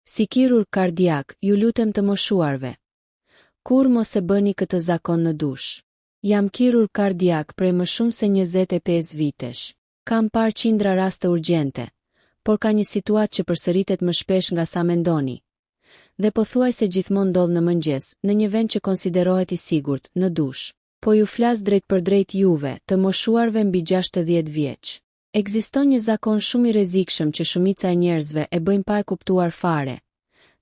Si kirurg kardiak, ju lutem të moshuarve. Kur mos e bëni këtë zakon në dush. Jam kirurg kardiak prej më shumë se 25 vitesh. Kam parë qindra raste urgjente, por ka një situatë që përsëritet më shpesh nga sa mendoni. Dhe pothuajse gjithmonë ndodh në mëngjes, në një vend që konsiderohet i sigurt, në dush. Po ju flas drejt për drejt juve, të moshuarve mbi 60 vjeç. Ekziston një zakon shumë i rrezikshëm që shumica e njerëzve e bëjnë pa e kuptuar fare.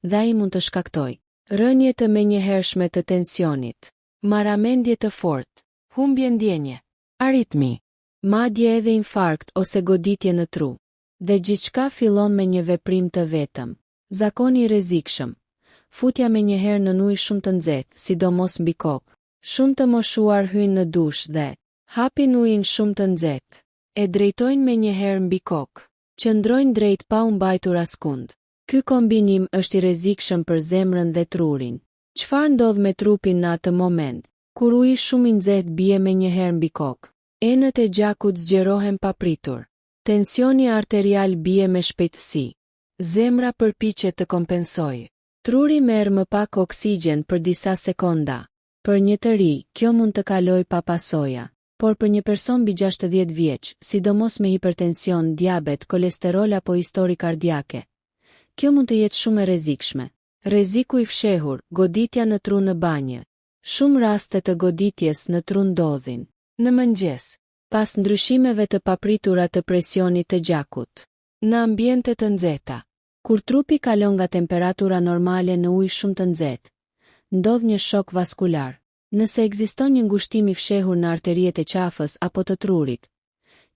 Dhe ai mund të shkaktojë rënje të menjëhershme të tensionit, marramendje të fortë, humbje ndjenje, aritmi, madje edhe infarkt ose goditje në tru. Dhe gjithçka fillon me një veprim të vetëm. Zakoni i rrezikshëm. Futja menjëherë në ujë shumë të nxehtë, sidomos mbi kokë. Shumë të moshuar hyjnë në dush dhe hapin ujin shumë të nxehtë. E drejtojnë menjëherë mbi kokë. Qëndrojnë drejt pa u mbajtur askund. Ky kombinim është i rrezikshëm për zemrën dhe trurin. Çfarë ndodh me trupin në atë moment, kur uji shumë i nxehtë bie menjëherë mbi kokë? Enët e gjakut zgjerohen papritur. Tensioni arterial bie me shpejtësi. Zemra përpiqet të kompensojë. Truri merr më pak oksigjen për disa sekonda. Për një të ri, kjo mund të kalojë pa pasoja, por për një person mbi 60 vjeç, sidomos me hipertension, diabet, kolesterol apo histori kardiake, kjo mund të jetë shumë e rrezikshme. Rreziku i fshehur, goditja në tru në banjë. Shumë raste të goditjes në tru ndodhin në mëngjes, pas ndryshimeve të papritura të presionit të gjakut, në ambiente të nxehta. Kur trupi kalon nga temperatura normale në ujë shumë të nxehtë, ndodh një shok vaskular. Nëse ekziston një ngushtim i fshehur në arteriet e qafës apo të trurit,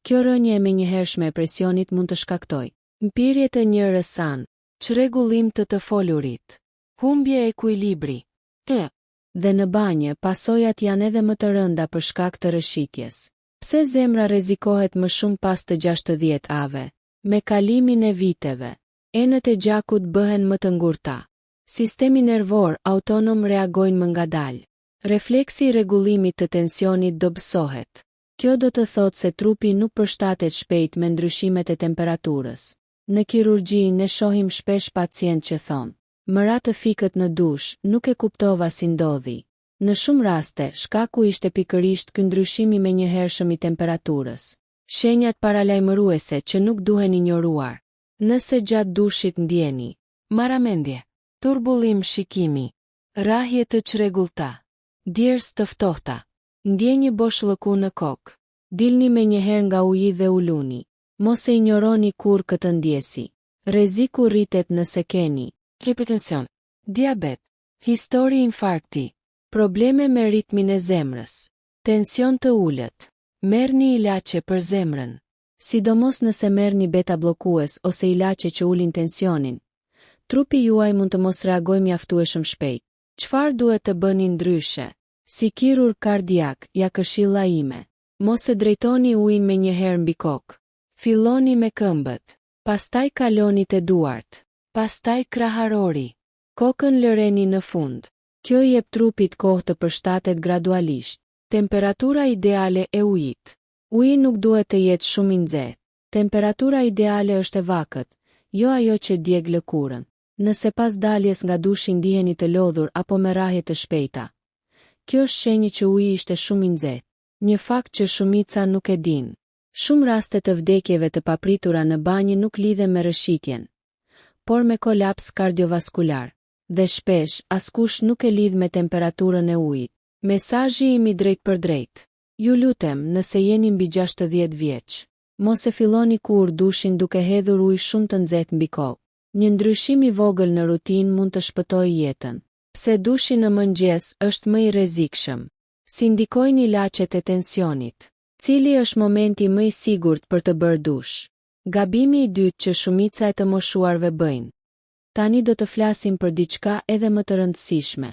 kjo rënje e menjëhershme e presionit mund të shkaktojë mpirje të një rësan, çrregullim të folurit, humbje e ekuilibri. Dhe në banjë, pasojat janë edhe më të rënda për shkak të rrëshitjes. Pse zemra rrezikohet më shumë pas të 60 ave? Me kalimin e viteve, enët e gjakut bëhen më të ngurta. Sistemi nervor autonom reagojnë më ngadalë. Refleksi i rregullimit të tensionit dobësohet. Kjo do të thotë se trupi nuk përshtatet shpejt me ndryshimet e temperaturës. Në kirurgji ne shohim shpesh pacient që thonë: "Mëra të fikët në dush, nuk e kuptova si ndodhi." Në shumë raste, shkaku ishte pikërisht ky ndryshim i menjëhershëm i temperaturës. Shenjat paralajmëruese që nuk duhen injoruar. Nëse gjatë dushit ndjeni marramendje, turbullim shikimi, rrahje të çrregullta, djerës të ftohta, ndjenjë boshllëku në kokë, dilni menjëherë nga uji dhe uluni, mos e injoroni kur këtë ndjesi. Rreziku rritet nëse keni hipertension, diabet, histori infarkti, probleme me ritmin e zemrës, tension të ulët. Merrni ilaçe për zemrën, sidomos nëse merrni beta bllokues ose ilaçe që ulin tensionin. Trupi juaj mund të mos reagojë mjaftueshëm shpejt. Çfarë duhet të bëni ndryshe? Si kirurg kardiak, ja këshilla ime. Mos e drejtoni ujin menjëherë mbi kokë. Filloni me këmbët, pastaj kaloni te duart, pastaj kraharori. Kokën lëreni në fund. Kjo i jep trupit kohë të përshtatet gradualisht. Temperatura ideale e ujit. Uji nuk duhet të jetë shumë i nxehtë. Temperatura ideale është e vakët, jo ajo që djeg lëkurën. Nëse pas daljes nga dushi ndiheni të lodhur apo me rrahje të shpejta, kjo është shenjë që uji ishte shumë i nxehtë. Një fakt që shumica nuk e dinë. Shumë raste të vdekjeve të papritura në banjë nuk lidhen me rrëshitjen, por me kolaps kardiovaskular. Dhe shpesh, askush nuk e lidh me temperaturën e ujit. Mesazhi im i drejt për drejt. Ju lutem, nëse jeni mbi 60 vjeç, mos e filloni kur dushin duke hedhur ujë shumë të nxehtë mbi kokë. Një ndryshim i vogël në rutinë mund të shpëtojë jetën. Pse dushi në mëngjes është më i rrezikshëm? Si ndikojnë ilaçet e tensionit? Cili është momenti më i sigurt për të bërë dush? Gabimi i dytë që shumica e të moshuarve bëjnë. Tani do të flasim për diçka edhe më të rëndësishme.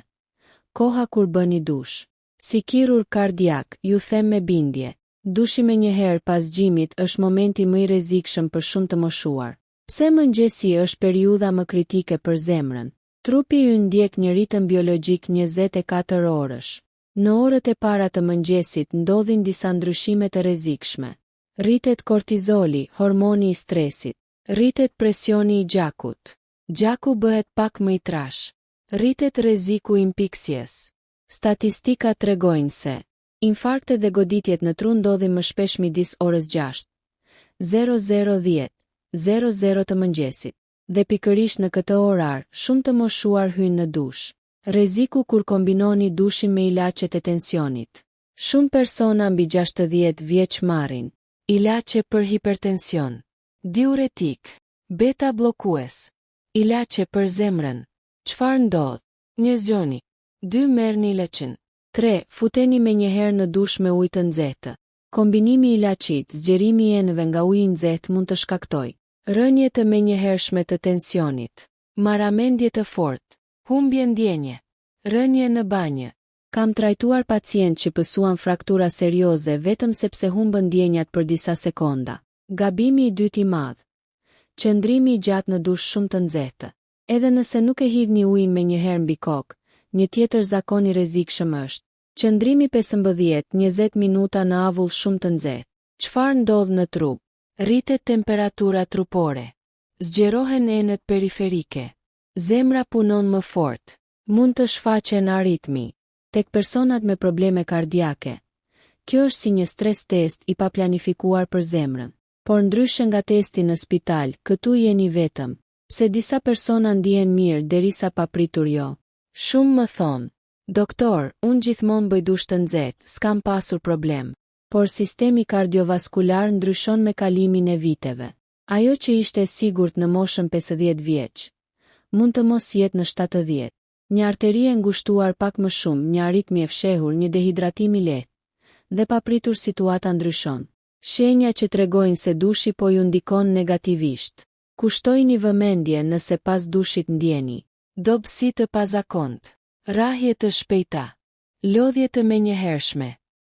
Koha kur bëni dush. Si kirurg kardiak, ju them me bindje, dushi menjëherë pas gjimit është momenti më i rrezikshëm për shumë të moshuar. Pse mëngjesi është periudha më kritike për zemrën? Trupi ju ndjek një ritëm biologjik 24 orësh. Në orët e para të mëngjesit ndodhin disa ndryshime të rrezikshme. Rritet kortizoli, hormoni i stresit. Rritet presioni i gjakut. Gjaku bëhet pak më i trash. Rritet rreziku i impiksjes. Statistika tregojnë se infarktet dhe goditjet në tru ndodhin më shpesh midis orës 6:00-00:00 të mëngjesit. Dhe pikërisht në këtë orar, shumë të moshuar hyjnë në dush. Rreziku kur kombinoni dushin me ilaçet e tensionit. Shumë persona mbi 60 vjeç marrin ilaçe për hipertension, diuretik, beta blokues, ilaçe për zemrën. Çfarë ndodh? 1 zgjoni. 2 merrni ilaçin. 3 futeni menjëherë në dush me ujë të nxehtë. Kombinimi i ilaçit, zgjerimi i enëve nga uji i nxehtë mund të shkaktojë rënje të menjëhershme të tensionit, marramendje të fortë, humbje ndjenje, rënje në banjë. Kam trajtuar pacient që pësuan fraktura serioze vetëm sepse humbën ndjenjat për disa sekonda. Gabimi i dytë i madh. Qëndrimi i gjatë në dush shumë të nxehtë. Edhe nëse nuk e hidhni ujin menjëherë mbi kokë, një tjetër zakon i rrezikshëm është qëndrimi 15-20 minuta në avull shumë të nxehtë. Çfarë ndodh në trup? Rritet temperatura trupore. Zgjerohen enët periferike. Zemra punon më fort. Mund të shfaqen aritmi. Tek personat me probleme kardiake. Kjo është si një stres test i paplanifikuar për zemrën. Por ndryshe nga testi në spital, këtu jeni vetëm. Pse disa persona ndihen mirë derisa papritur jo. Shumë më thonë, doktor, unë gjithmonë bëj dush të nxehtë, s'kam pasur problem. Por sistemi kardiovaskular ndryshon me kalimin e viteve. Ajo që ishte sigurt në moshën 50 vjeç, mund të mos jetë në 70. Një arteri e ngushtuar pak më shumë, një aritmi e fshehur, një dehidratim i lehtë, dhe papritur situata ndryshon. Shenja që tregojnë se dushi po ju ndikon negativisht. Kushtojini vëmendje nëse pas dushit ndjeni dobësi të pazakontë, rrahje të shpejta, lodhje të menjëhershme,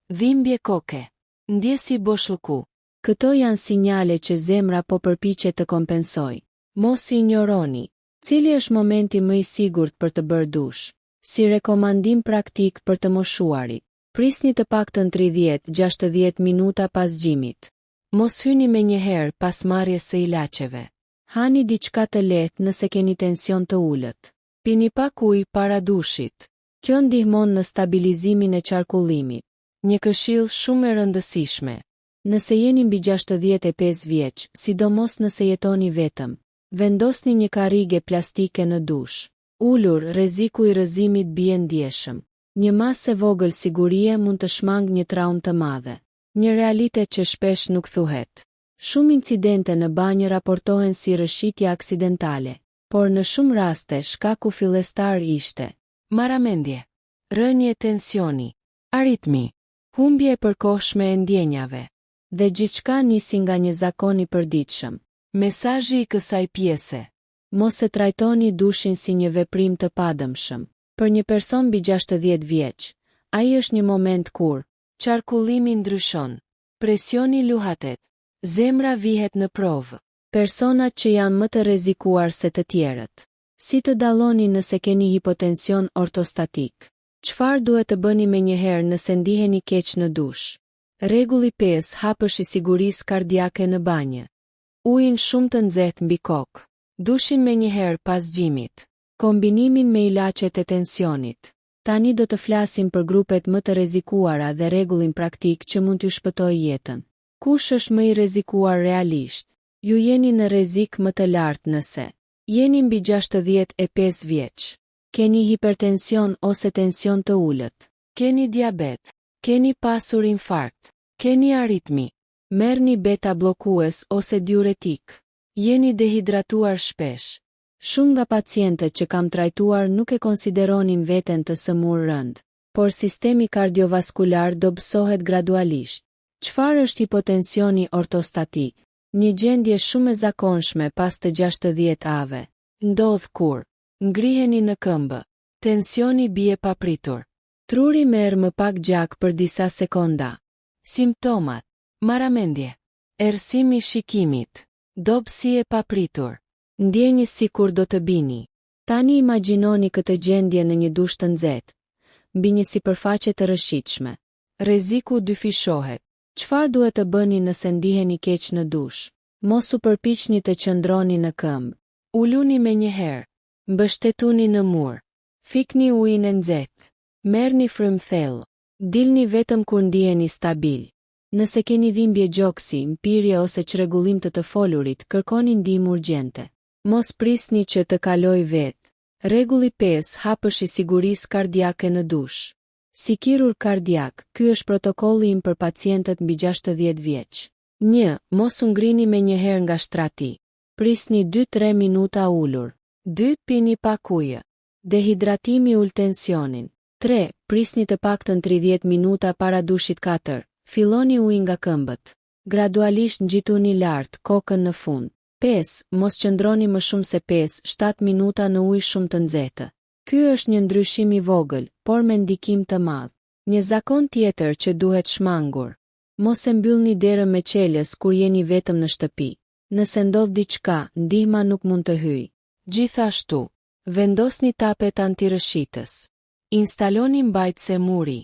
dhimbje koke, ndjesi boshllku. Këto janë sinjale që zemra po përpiqet të kompensojë. Mos i injoroni. Cili është momenti më i sigurt për të bërë dush? Si rekomandim praktik për të moshuarit, prisni të paktën 30-60 minuta pas gjimit. Mos hyni menjëherë pas marrjes së ilaçeve. Hani diçka të lehtë nëse keni tension të ulët. Pini pak ujë para dushit. Kjo ndihmon në stabilizimin e qarkullimit. Një këshill shumë e rëndësishme. Nëse jeni mbi 65 vjeç, sidomos nëse jetoni vetëm, vendosni një karrige plastike në dush. Ulur, rreziku i rrëzimit bie ndjeshëm. Një masë e vogël sigurie mund të shmang një traumë të madhe. Një realitet që shpesh nuk thuhet. Shumë incidente në banjë raportohen si rrëshqitje aksidentale, por në shumë raste shkaku fillestar ishte marramendje, rënje tensioni, aritmi, humbje e përkohshme e ndjenjave, dhe gjithçka nisi nga një zakon i përditshëm. Mesazhi i kësaj pjese: mos e trajtoni dushin si një veprim të padëmshëm. Për një person mbi 60 vjeç, ai është një moment kur qarkullimi ndryshon, presioni luhatet, zemra vihet në provë. Personat që janë më të rrezikuar se të tjerët. Si të dalloni nëse keni hipotension ortostatik? Çfarë duhet të bëni menjëherë nëse ndiheni keq në dush? Rregulli 5: hapësh i sigurisë kardiake në banjë. Ujin shumë të nxehtë mbi kokë. Dushin menjëherë pas gjimit. Kombinimin me ilaçet e tensionit. Tani do të flasim për grupet më të rrezikuara dhe rregullin praktik që mund t'ju shpëtojë jetën. Kush është më i rrezikuar realisht? Ju jeni në rrezik më të lartë nëse jeni mbi 65 vjeç. Keni hipertension ose tension të ulët. Keni diabet. Keni pasur infarkt. Keni aritmi. Merrni beta blokues ose diuretik. Jeni dehidratuar shpesh. Shumë nga pacientët që kam trajtuar nuk e konsideronin veten të sëmur rënd, por sistemi kardiovaskular dobësohet gradualisht. Çfarë është hipotensioni ortostatik? Një gjendje shumë e zakonshme pas të 60 ave. Ndodh kur ngriheni në këmbë, tensioni bie papritur, truri merr më pak gjak për disa sekonda. Simptomat: marramendje, errësimi i shikimit, dobësi e papritur, ndjenjë sikur do të bini. Tani imagjinoni këtë gjendje në një dush të nxehtë, mbi një sipërfaqe të rrëshqitshme. Rreziku dyfishohet. Çfarë duhet të bëni nëse ndiheni keq në dush? Mos u përpiqni të qëndroni në këmbë. Uluni me njëherë. Mbështetuni në mur. Fikni ujin e nxehtë. Merrni frymë thellë. Dilni vetëm kur ndiheni stabil. Nëse keni dhimbje gjoksi, mpirje ose çrregullim të folurit, kërkoni ndihmë urgjente. Mos prisni që të kalojë vetë. Rregulli 5. Hapësh i sigurisë kardiake në dush. Si kirurg kardiak, ky është protokolli im për pacientët mbi 60 vjeç. 1. Mos u ngrini me njëherë nga shtrati. Prisni 2-3 minuta ulur. 2. Pini pak ujë. Dehidratimi ul tensionin. 3. Prisni të paktën 30 minuta para dushit. 4. Filloni ujë nga këmbët. Gradualisht ngjituni lart kokën në fund. 5. Mos qëndroni më shumë se 5-7 minuta në ujë shumë të nxehtë. Ky është një ndryshim i vogël, por me ndikim të madh. Një zakon tjetër që duhet shmangur. Mos e mbyllni derën me qelës kur jeni vetëm në shtëpi. Nëse ndodh diçka, ndihma nuk mund të hyjë. Gjithashtu, vendosni tapet antirrëshitës. Instaloni mbajtëse muri.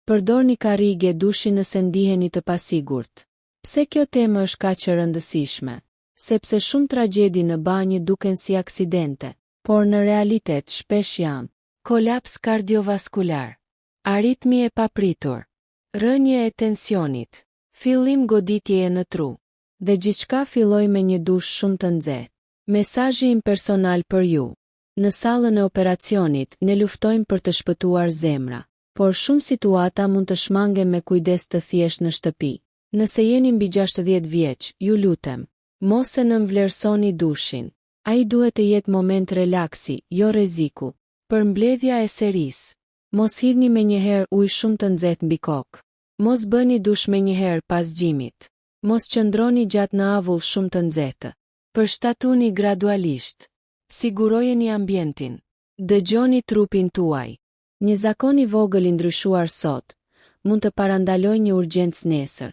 Përdorni karrige dushi nëse ndiheni të pasigurt. Pse kjo temë është kaq e rëndësishme? Sepse shumë tragjedi në banjë duken si aksidente, por në realitet shpesh janë kolaps kardiovaskular, aritmi e papritur, rënje e tensionit, fillim goditjeje në tru, dhe gjithçka filloi me një dush shumë të nxehtë. Mesazhi im personal për ju. Në sallën e operacionit ne luftojmë për të shpëtuar zemra, por shumë situata mund të shmangen me kujdes të thjeshtë në shtëpi. Nëse jeni mbi 60 vjeç, ju lutem, mos e nënvlerësoni dushin. Ai duhet të jetë moment relaksi, jo rreziku. Për mbledhja e serisë, mos hidhni me njëherë ujë shumë të nxehtë mbi kokë. Mos bëni dush me njëherë pas gjimit. Mos qëndroni gjatë në avull shumë të nxehtë. Përshtatuni gradualisht. Sigurojeni ambientin. Dëgjoni trupin tuaj. Një zakon i vogël i ndryshuar sot mund të parandalojë një urgjencë nesër.